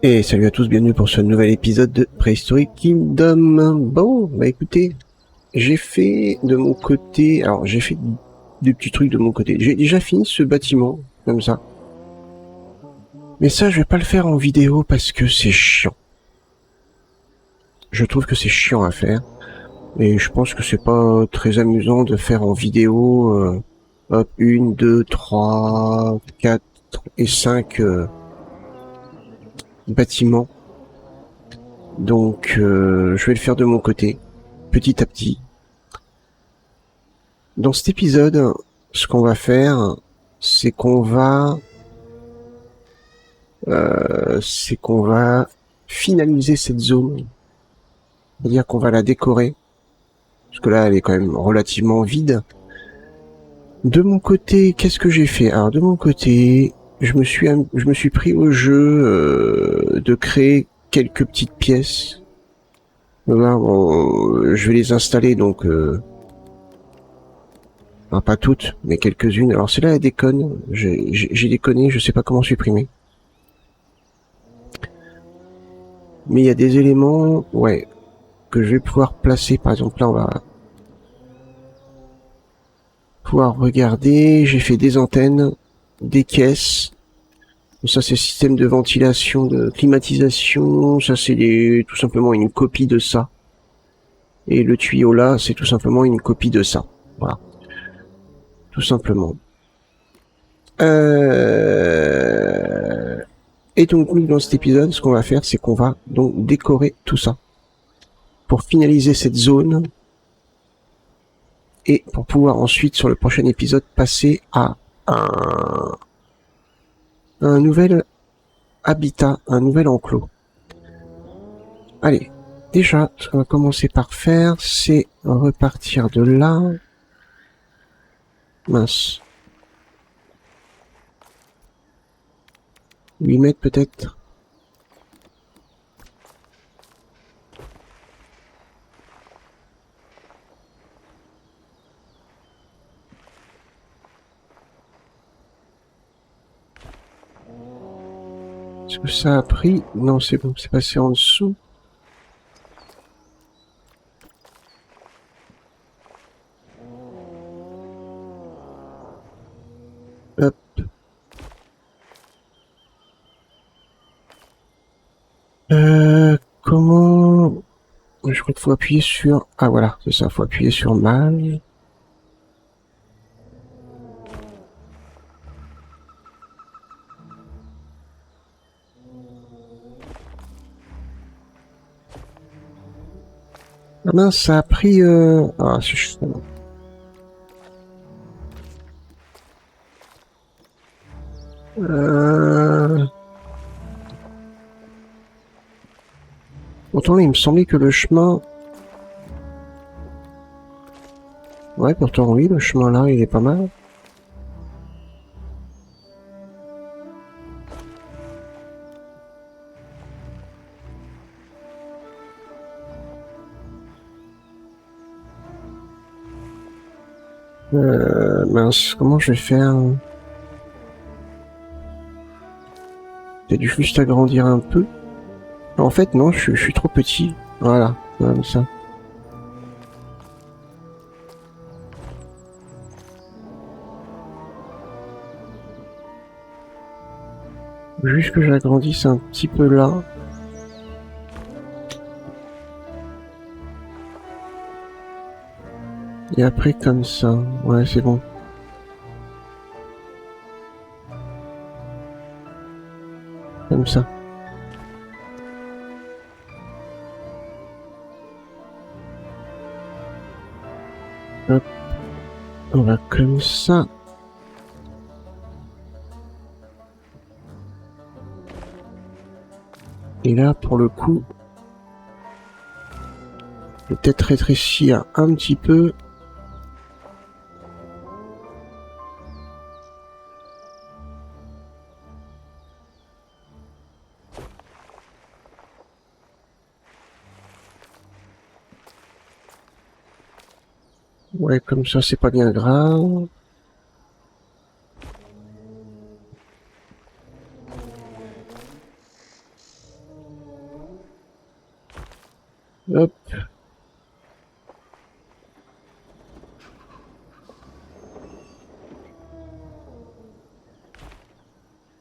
Et salut à tous, bienvenue pour ce nouvel épisode de Prehistoric Kingdom. Bon, bah écoutez, j'ai fait de mon côté, alors j'ai fait des petits trucs de mon côté. J'ai déjà fini ce bâtiment, comme ça. Mais ça, je vais pas le faire en vidéo parce que c'est chiant. Je trouve que c'est chiant à faire. Et je pense que c'est pas très amusant de faire en vidéo, hop, 1, 2, 3, 4 et 5 bâtiments. Donc, je vais le faire de mon côté, petit à petit. Dans cet épisode, ce qu'on va faire, c'est qu'on va, finaliser cette zone. C'est-à-dire qu'on va la décorer, parce que là, elle est quand même relativement vide. De mon côté, qu'est-ce que j'ai fait? Alors, de mon côté, je me suis pris au jeu de créer quelques petites pièces. Là, bon, je vais les installer, donc, enfin, pas toutes, mais quelques-unes. Alors, celle-là, elle déconne. J'ai déconné, je sais pas comment supprimer. Mais il y a des éléments, ouais, que je vais pouvoir placer. Par exemple, là, on va pouvoir regarder. J'ai fait des antennes, des caisses. Ça, c'est le système de ventilation, de climatisation. Ça, c'est tout simplement une copie de ça. Et le tuyau là, c'est tout simplement une copie de ça. Voilà. Tout simplement. Et donc, nous, dans cet épisode, ce qu'on va faire, c'est qu'on va donc décorer tout ça. Pour finaliser cette zone, et pour pouvoir ensuite, sur le prochain épisode, passer à un nouvel habitat, un nouvel enclos. Allez, déjà, ce qu'on va commencer par faire, c'est repartir de là. Mince. 8 mètres peut-être. Est-ce que ça a pris? Non, c'est bon, c'est passé en dessous. Hop. Comment... Je crois qu'il faut appuyer sur... Ah voilà, c'est ça, faut appuyer sur mal. Ah mince, ça a pris... Ah, c'est chiant. Pourtant, là, il me semblait que le chemin... Ouais, pourtant, oui, le chemin là, il est pas mal. Mince, comment je vais faire? J'ai dû juste agrandir un peu. En fait, non, je suis trop petit. Voilà, comme ça. Juste que j'agrandisse un petit peu là. Et après comme ça. Ouais, c'est bon. Comme ça. Hop. On va comme ça. Et là, pour le coup, peut-être rétrécir un petit peu. Ouais, comme ça, c'est pas bien grave.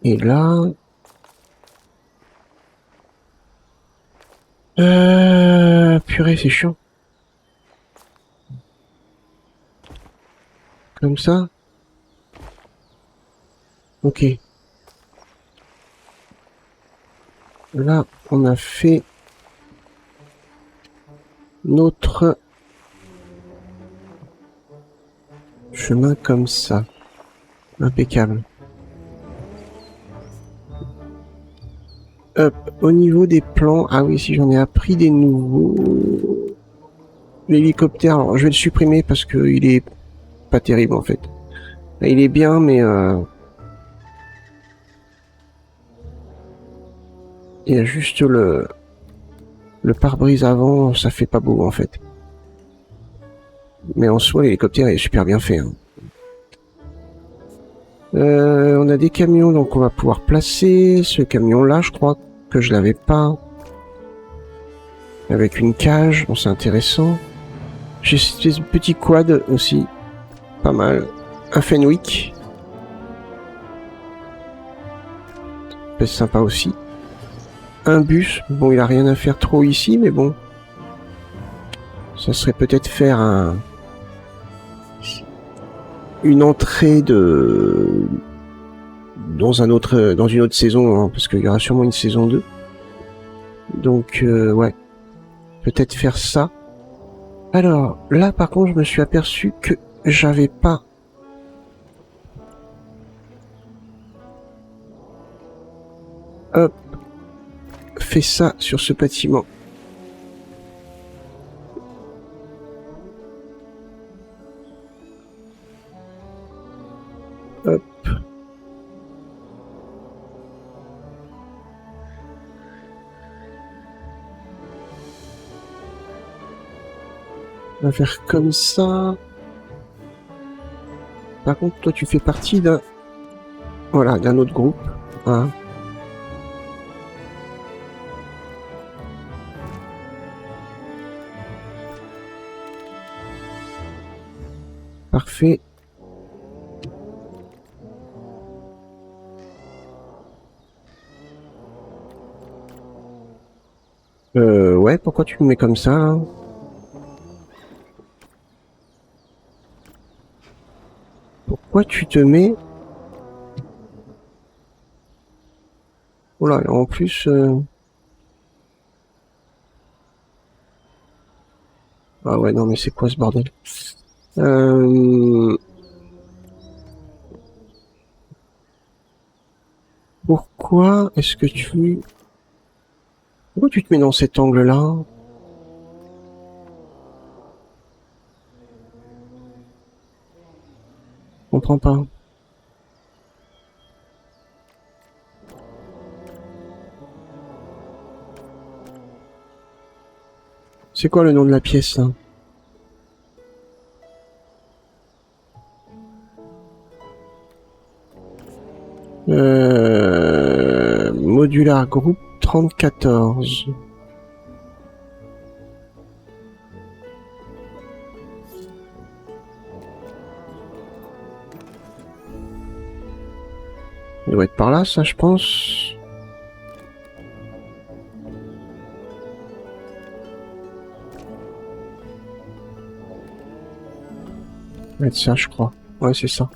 Et là... Purée, c'est chiant. Comme ça. Ok. Là, on a fait notre chemin comme ça. Impeccable. Hop, au niveau des plans... Ah oui, si j'en ai appris des nouveaux... L'hélicoptère, alors je vais le supprimer parce que il est pas terrible en fait. Il est bien, mais il y a juste le pare-brise avant, ça fait pas beau en fait. Mais en soi, l'hélicoptère est super bien fait. Hein. On a des camions, donc on va pouvoir placer ce camion-là, je crois que je l'avais pas. Avec une cage, bon, c'est intéressant. J'ai ce petit quad aussi, pas mal. Un Fenwick, c'est sympa aussi. Un bus, bon, il a rien à faire trop ici, mais bon. Ça serait peut-être faire une entrée dans une autre saison, hein, parce qu'il y aura sûrement une saison 2. Donc ouais, peut-être faire ça. Alors là par contre je me suis aperçu que j'avais pas fait ça sur ce bâtiment. Hop. On va faire comme ça. Par contre, toi, tu fais partie d'un... Voilà, d'un autre groupe. Hein. Parfait. Ouais, pourquoi tu me mets comme ça, là? Pourquoi tu te mets... Oh là, en plus... Ah ouais, non, mais c'est quoi ce bordel? Pourquoi est-ce que tu... Pourquoi tu te mets dans cet angle-là? Je comprends pas. C'est quoi le nom de la pièce, là? Modular Group 3014. Il doit être par là, ça, je pense. Ça doit être ça, je crois. Ouais, c'est ça.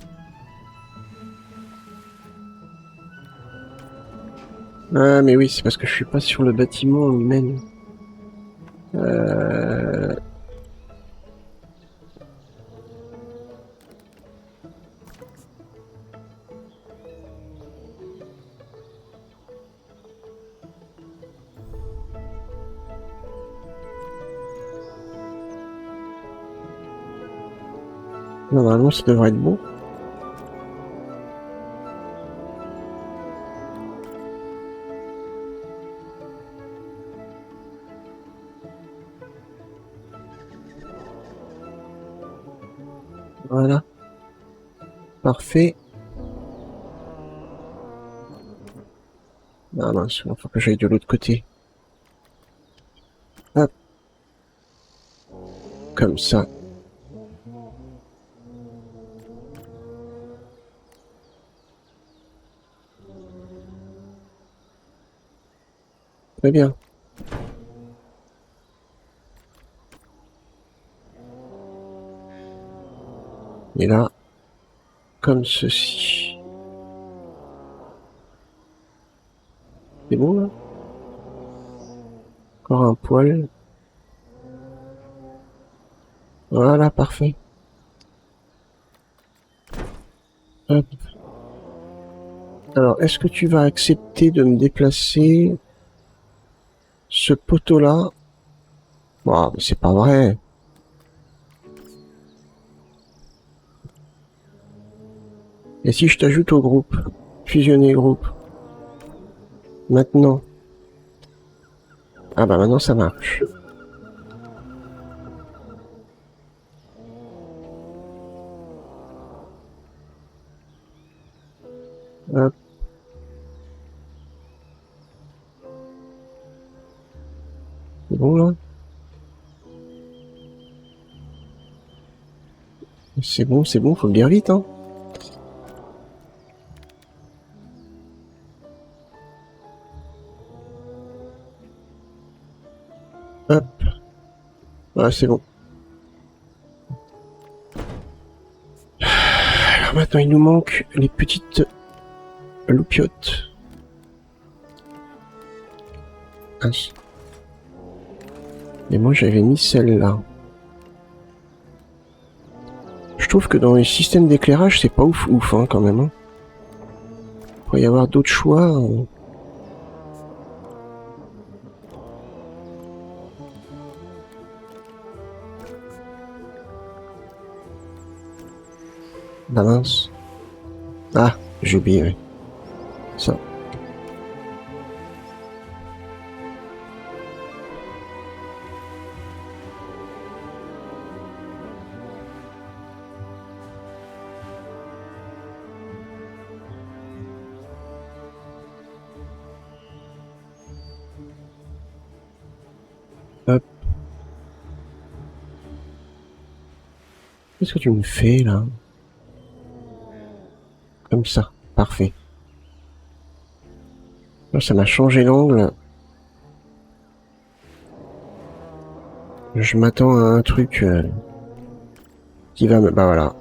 Ah, mais oui, c'est parce que je suis pas sur le bâtiment lui-même. Normalement, ça devrait être bon. Voilà. Parfait. Ah mince, il faut que j'aille de l'autre côté. Hop. Comme ça. Très bien. Et là, comme ceci. C'est bon là? Encore un poil. Voilà, parfait. Hop. Alors, est-ce que tu vas accepter de me déplacer ce poteau-là? Bon, mais c'est pas vrai. Et si je t'ajoute au groupe? Fusionner groupe. Maintenant. Ah bah maintenant ça marche. Hop. C'est bon là? C'est bon, faut le dire vite, hein. Hop. Ah, c'est bon. Alors maintenant, il nous manque les petites loupiottes. Ah. Et moi, j'avais mis celle-là. Je trouve que dans les systèmes d'éclairage, c'est pas ouf ouf, hein, quand même. Hein. Il pourrait y avoir d'autres choix. Ah mince. Ah, j'ai oublié, ouais. Ça. Hop. Qu'est-ce que tu me fais, là? Comme ça. Parfait. Ça m'a changé l'angle. Je m'attends à un truc qui va me... Bah voilà.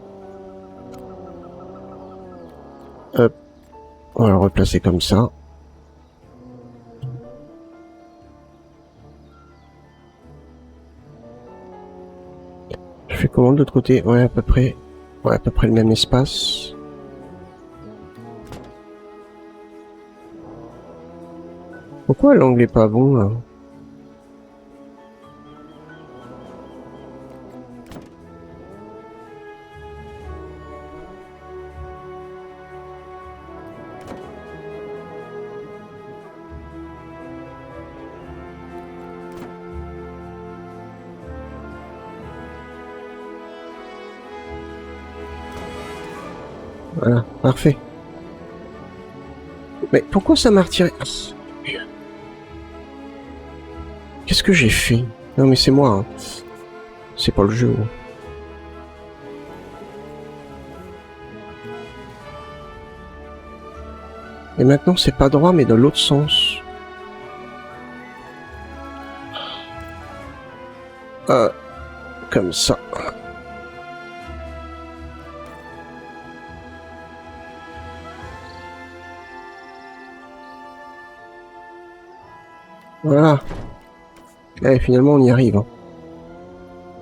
Hop. On va le replacer comme ça. Je fais comment de l'autre côté? Ouais, à peu près. Ouais, à peu près le même espace. Pourquoi l'angle est pas bon, là? Voilà, parfait. Mais pourquoi ça m'a retiré? Qu'est-ce que j'ai fait? Non mais c'est moi, hein. C'est pas le jeu. Hein. Et maintenant c'est pas droit mais dans l'autre sens. Comme ça. Voilà. Et finalement on y arrive. Hein.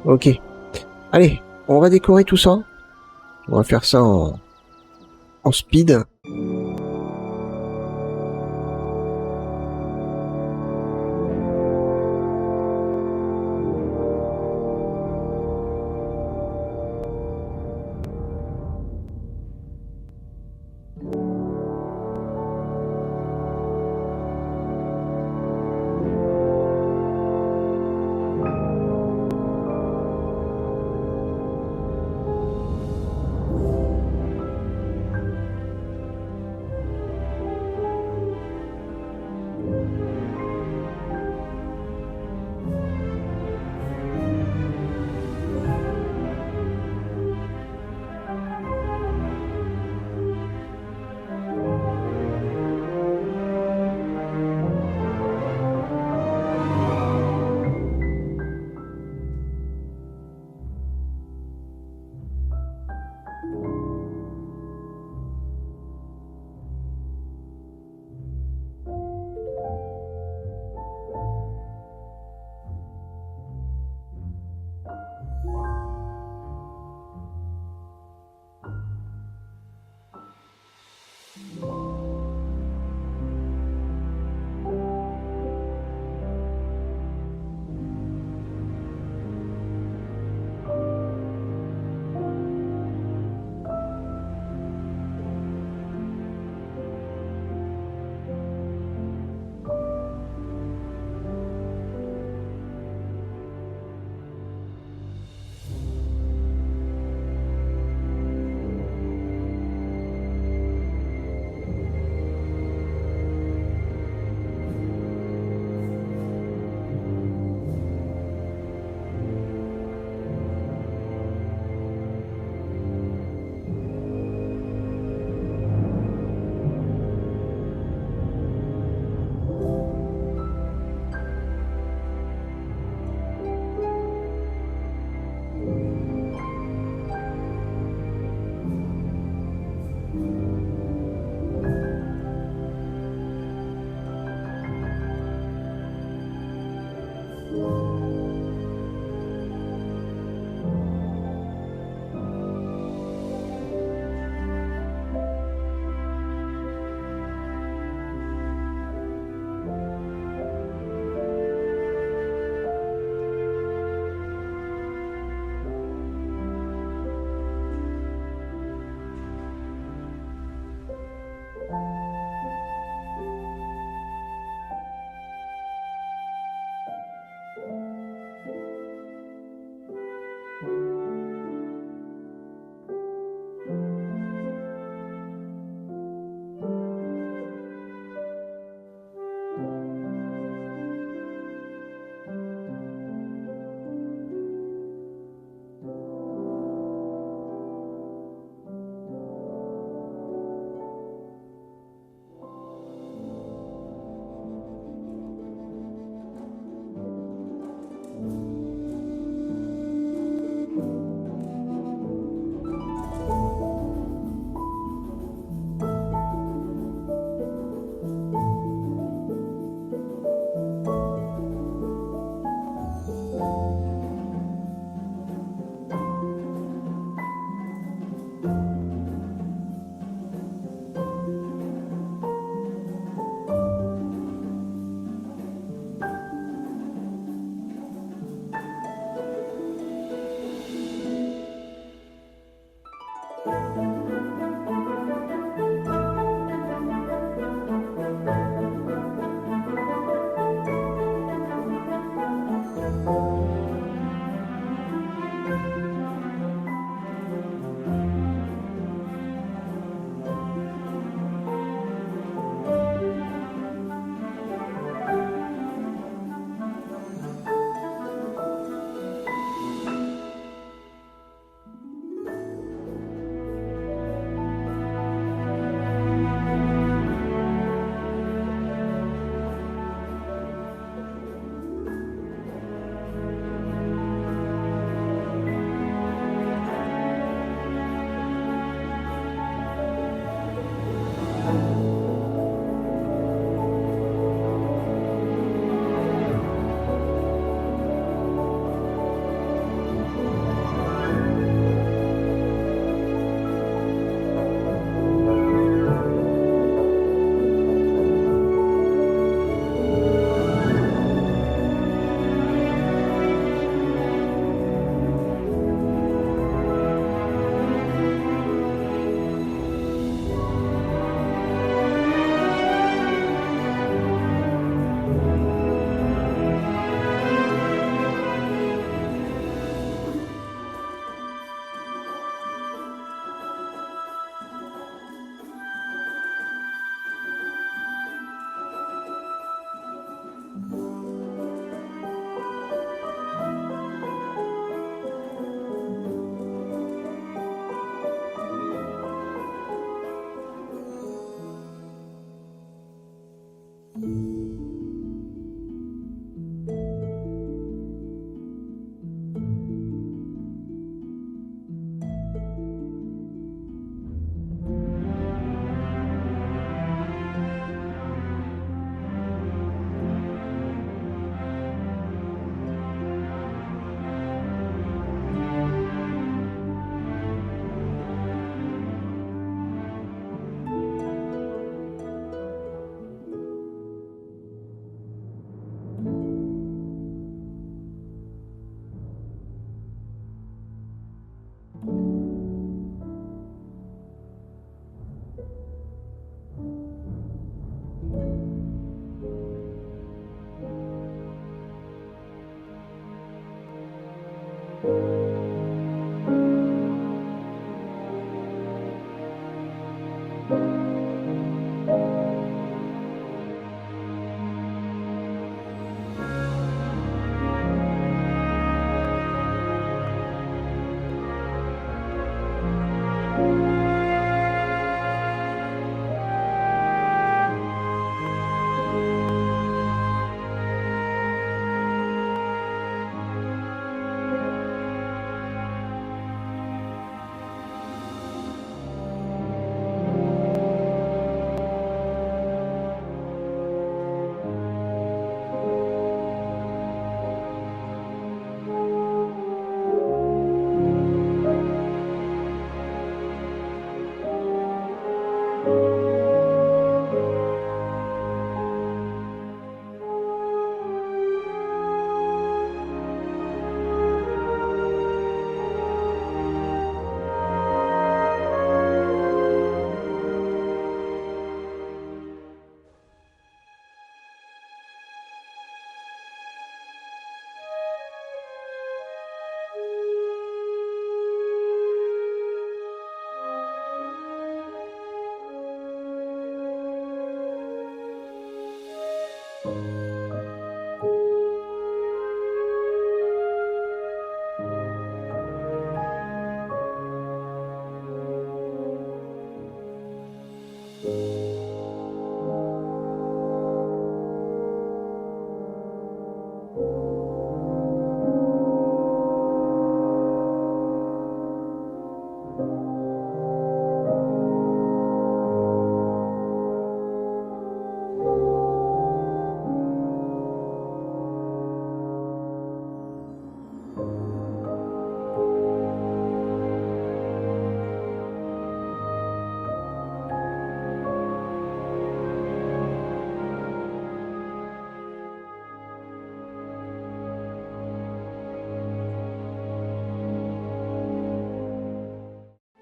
Ok. Allez, on va décorer tout ça. On va faire ça en speed.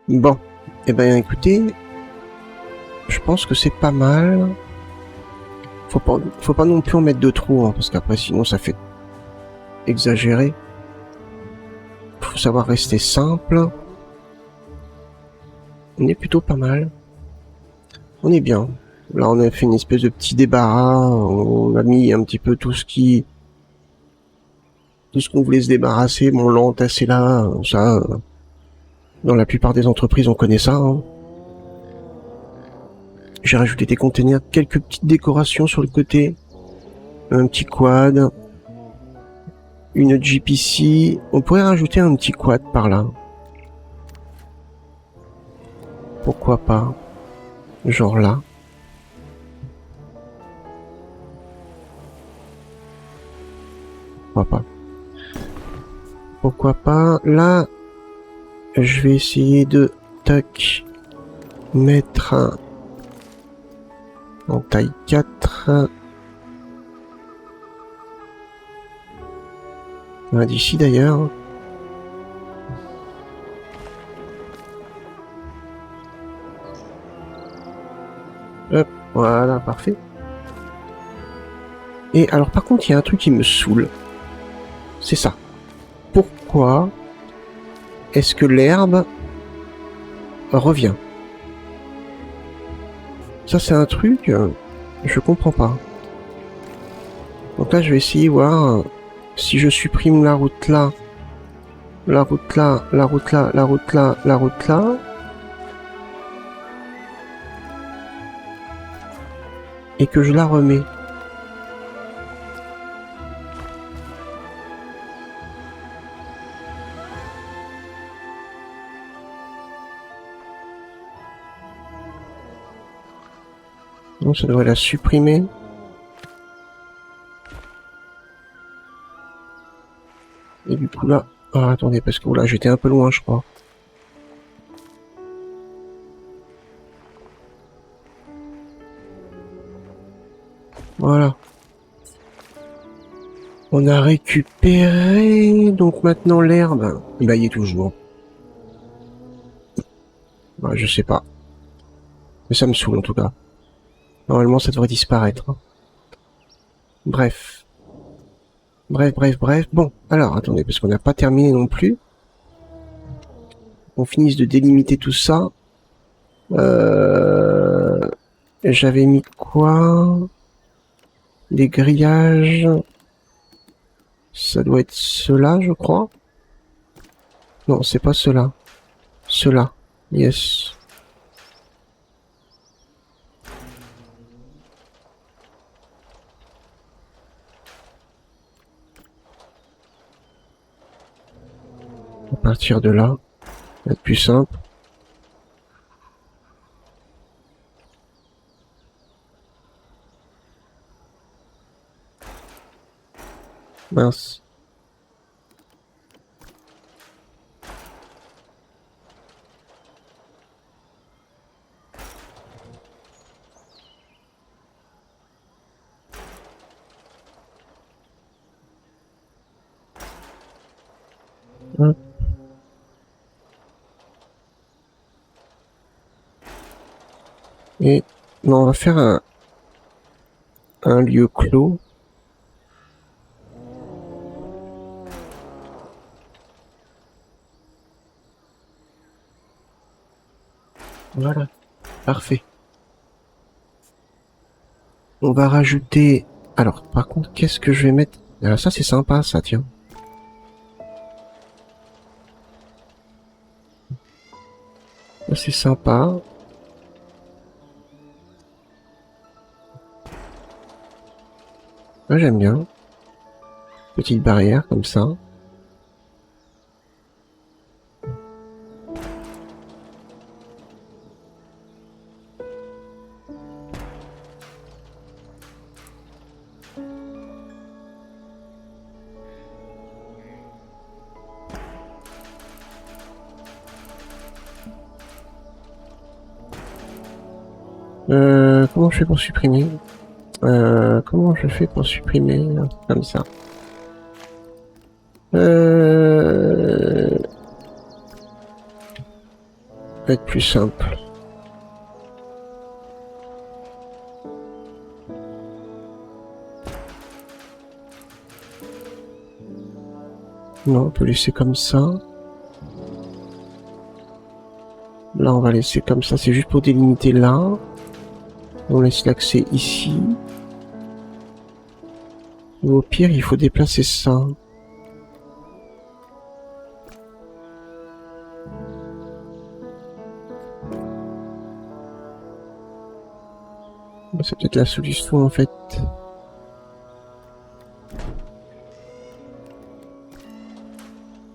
Bon, eh ben écoutez, je pense que c'est pas mal. Faut pas non plus en mettre de trop, hein, parce qu'après sinon ça fait exagérer. Faut savoir rester simple. On est plutôt pas mal. On est bien. Là on a fait une espèce de petit débarras, on a mis un petit peu tout ce qu'on voulait se débarrasser, bon, on l'a entassé là, ça, dans la plupart des entreprises on connaît ça, hein. J'ai rajouté des containers, quelques petites décorations sur le côté, un petit quad, une Jeep ici, on pourrait rajouter un petit quad par là. Pourquoi pas, genre là. Pourquoi pas. Pourquoi pas, là, je vais essayer de, tac, mettre un en taille 4. D'ici d'ailleurs. Hop, voilà, parfait. Et alors par contre, il y a un truc qui me saoule. C'est ça. Pourquoi est-ce que l'herbe revient? Ça c'est un truc, je comprends pas. Donc là je vais essayer de voir si je supprime la route là, la route là, la route là, la route là, la route là. Et que je la remets. Donc ça devrait la supprimer. Et du coup là... Ah attendez, parce que là j'étais un peu loin je crois. Voilà. On a récupéré... Donc maintenant l'herbe... Bah il y est toujours. Bah, je sais pas. Mais ça me saoule en tout cas. Normalement ça devrait disparaître. Bref. Bref. Bon, alors attendez, parce qu'on n'a pas terminé non plus. On finisse de délimiter tout ça. J'avais mis quoi? Les grillages. Ça doit être ceux-là, je crois. Non, c'est pas ceux-là. Ceux-là. Yes. À partir de là, ça va être plus simple. Mince. Hop. Et non, on va faire un lieu clos. Voilà, parfait. On va rajouter... Alors, par contre, qu'est-ce que je vais mettre? Alors ça, c'est sympa, ça, tiens. Ça, c'est sympa. Ouais, j'aime bien. Petite barrière, comme ça. Comment je fais pour supprimer? Comment je fais pour supprimer comme ça? Va être plus simple. Non, on peut laisser comme ça. Là, on va laisser comme ça. C'est juste pour délimiter là. On laisse l'accès ici. Ou au pire, il faut déplacer ça. C'est peut-être la solution, en fait.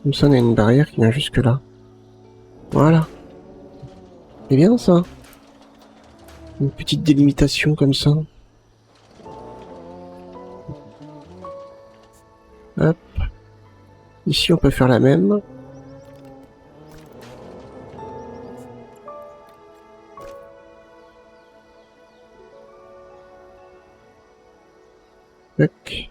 Comme ça, on a une barrière qui vient jusque là. Voilà. C'est bien, ça. Une petite délimitation comme ça. Hop. Ici, on peut faire la même. Tac.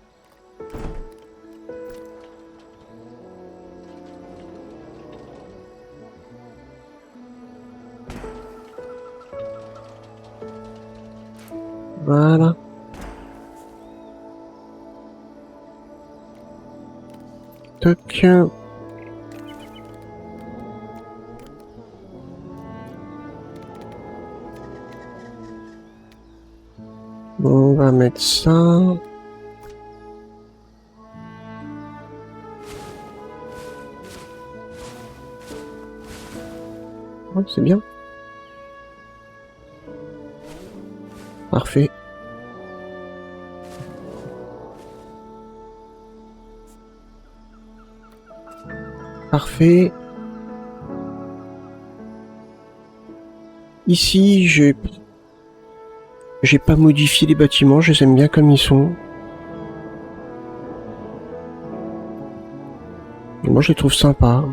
Voilà. Toc. On va mettre ça. Oh, c'est bien. Parfait. Parfait. Ici, j'ai pas modifié les bâtiments, je les aime bien comme ils sont. Et moi, je les trouve sympas.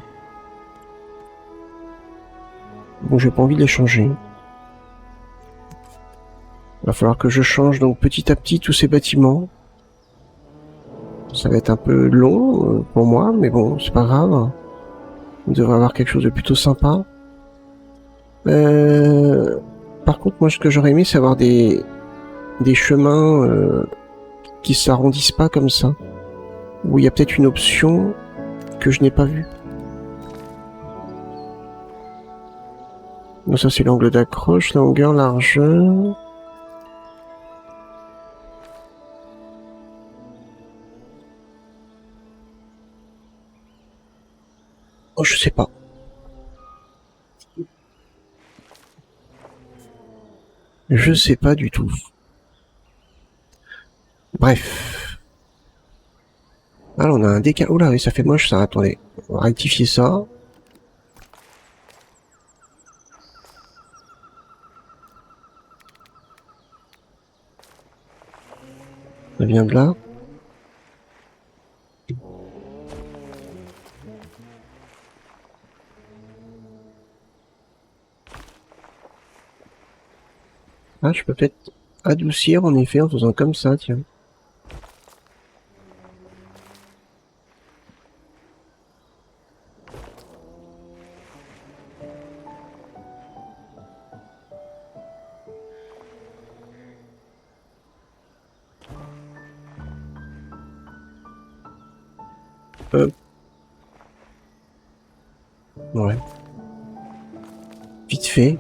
Donc, j'ai pas envie de les changer. Il va falloir que je change donc petit à petit tous ces bâtiments. Ça va être un peu long pour moi, mais bon, c'est pas grave. On devrait avoir quelque chose de plutôt sympa. Par contre, moi, ce que j'aurais aimé, c'est avoir des chemins qui s'arrondissent pas comme ça. Où il y a peut-être une option que je n'ai pas vue. Donc ça, c'est l'angle d'accroche, longueur, largeur. Oh, je sais pas. Je sais pas du tout. Bref. Alors on a un décal... Oh là, oui, ça fait moche ça, attendez. On va rectifier ça. Ça vient de là. Ah, je peux peut-être adoucir en effet en faisant comme ça, tiens. Ouais. Vite fait.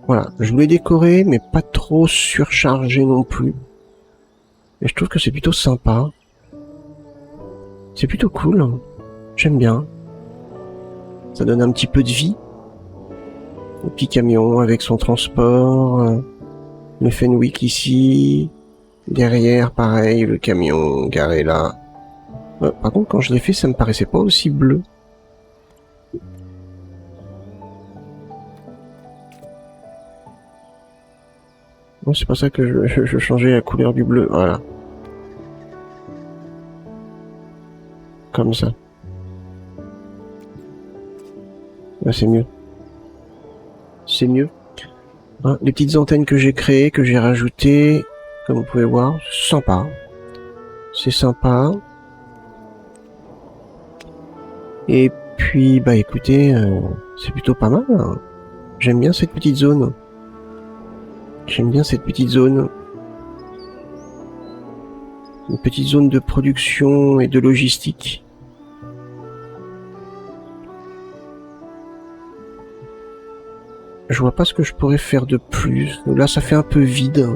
Voilà, je voulais décorer, mais pas trop surchargé non plus. Et je trouve que c'est plutôt sympa. C'est plutôt cool. J'aime bien. Ça donne un petit peu de vie. Le petit camion avec son transport. Le Fenwick ici. Derrière, pareil, le camion garé là. Par contre, quand je l'ai fait, ça me paraissait pas aussi bleu. Non, c'est pas ça que je changeais la couleur du bleu. Voilà. Comme ça. Là, c'est mieux. C'est mieux. Hein, les petites antennes que j'ai créées, que j'ai rajoutées, comme vous pouvez voir, c'est sympa. C'est sympa. Et puis, bah écoutez, c'est plutôt pas mal. Hein. J'aime bien cette petite zone. J'aime bien cette petite zone. Une petite zone de production et de logistique. Je vois pas ce que je pourrais faire de plus. Là, ça fait un peu vide.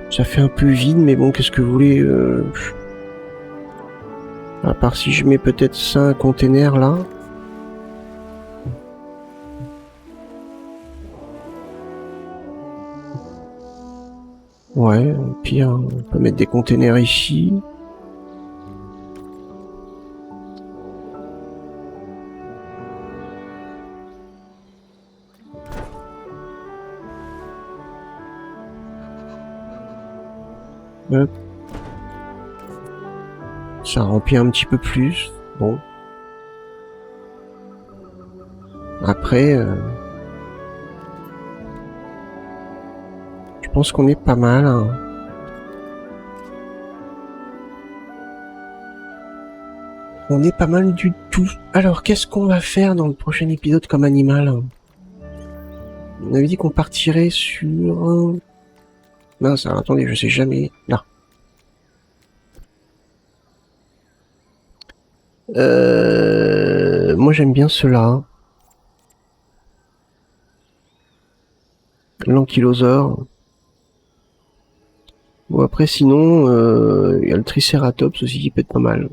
Ça fait un peu vide, mais bon, qu'est-ce que vous voulez à part si je mets peut-être ça, un container là. Ouais, au pire, on peut mettre des containers ici. Hop. Ça remplit un petit peu plus. Bon. Après, je pense qu'on est pas mal. Hein. On est pas mal du tout. Alors, qu'est-ce qu'on va faire dans le prochain épisode comme animal? On avait dit qu'on partirait sur... Mince, alors, attendez, je sais jamais. Là. Moi, j'aime bien cela. L'ankylosaure. Bon, après, sinon, il y a le Triceratops aussi qui peut être pas mal.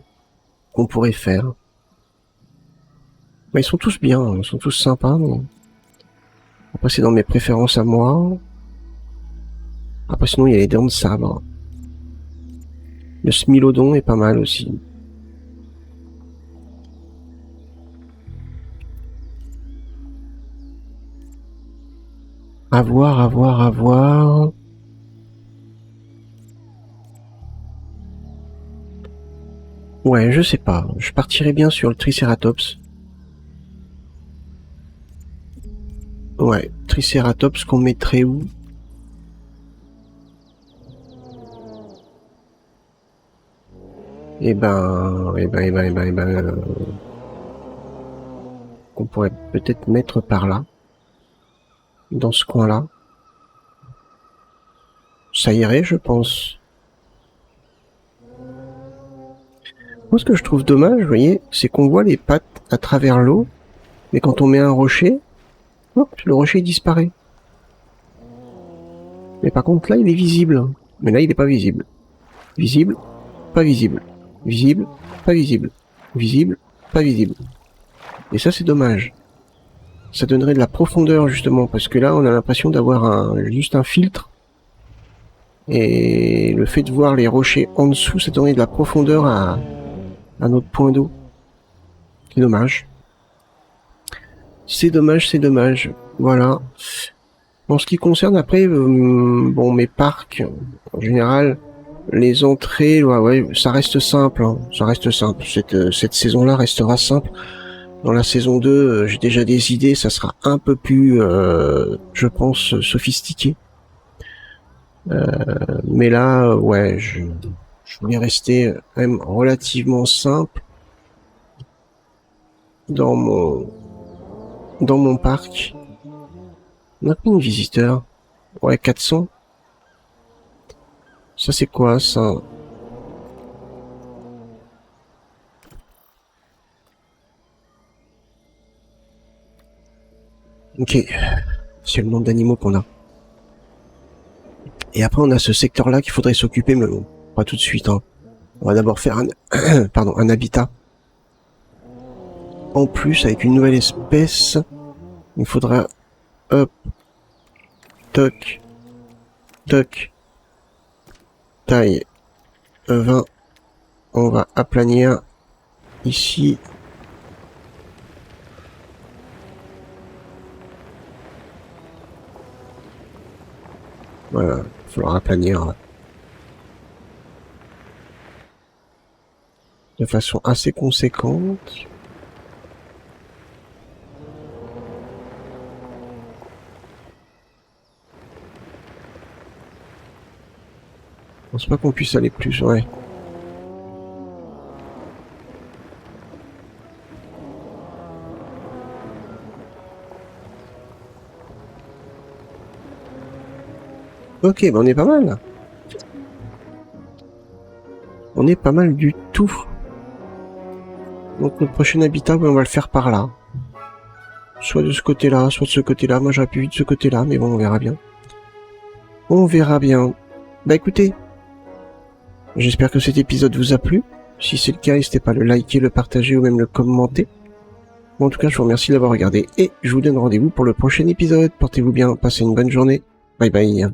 Qu'on pourrait faire. Bah, ils sont tous bien, ils sont tous sympas, mais... Après, c'est dans mes préférences à moi. Après, sinon, il y a les dents de sabre. Le Smilodon est pas mal aussi. À voir, à voir, à voir. Ouais, je sais pas. Je partirais bien sur le Triceratops. Ouais, Triceratops qu'on mettrait où? Qu'on pourrait peut-être mettre par là. Dans ce coin-là. Ça irait, je pense. Moi, ce que je trouve dommage, vous voyez, c'est qu'on voit les pattes à travers l'eau, mais quand on met un rocher, hop, le rocher disparaît. Mais par contre, là, il est visible. Mais là, il n'est pas visible. Visible, pas visible. Visible, pas visible. Visible, pas visible. Et ça, c'est dommage. Ça donnerait de la profondeur, justement, parce que là, on a l'impression d'avoir juste un filtre. Et le fait de voir les rochers en dessous, ça donnerait de la profondeur à notre point d'eau. C'est dommage. C'est dommage, c'est dommage. Voilà. En ce qui concerne après, bon, mes parcs, en général, les entrées, ouais, ça reste simple. Hein. Ça reste simple. Cette saison-là restera simple. Dans la saison 2, j'ai déjà des idées. Ça sera un peu plus, je pense, sophistiqué. Mais là, ouais, je voulais rester quand même relativement simple dans mon parc. On a combien de visiteurs? Ouais, 400. Ça, c'est quoi, ça? Ok. C'est le nombre d'animaux qu'on a. Et après, on a ce secteur-là qu'il faudrait s'occuper, mais bon, pas tout de suite. Hein. On va d'abord faire un habitat. En plus, avec une nouvelle espèce, il faudra... Hop. Toc. Toc. Taille 20. On va aplanir ici. Voilà, il faudra aplanir de façon assez conséquente. Je pense pas qu'on puisse aller plus, ouais. Ok, ben on est pas mal. On est pas mal du tout. Donc notre prochain habitat, on va le faire par là. Soit de ce côté-là, soit de ce côté-là. Moi j'aurais pu vite de ce côté-là, mais bon, on verra bien. On verra bien. Bah écoutez, j'espère que cet épisode vous a plu. Si c'est le cas, n'hésitez pas à le liker, le partager ou même le commenter. Bon, en tout cas, je vous remercie d'avoir regardé et je vous donne rendez-vous pour le prochain épisode. Portez-vous bien, passez une bonne journée. Bye bye.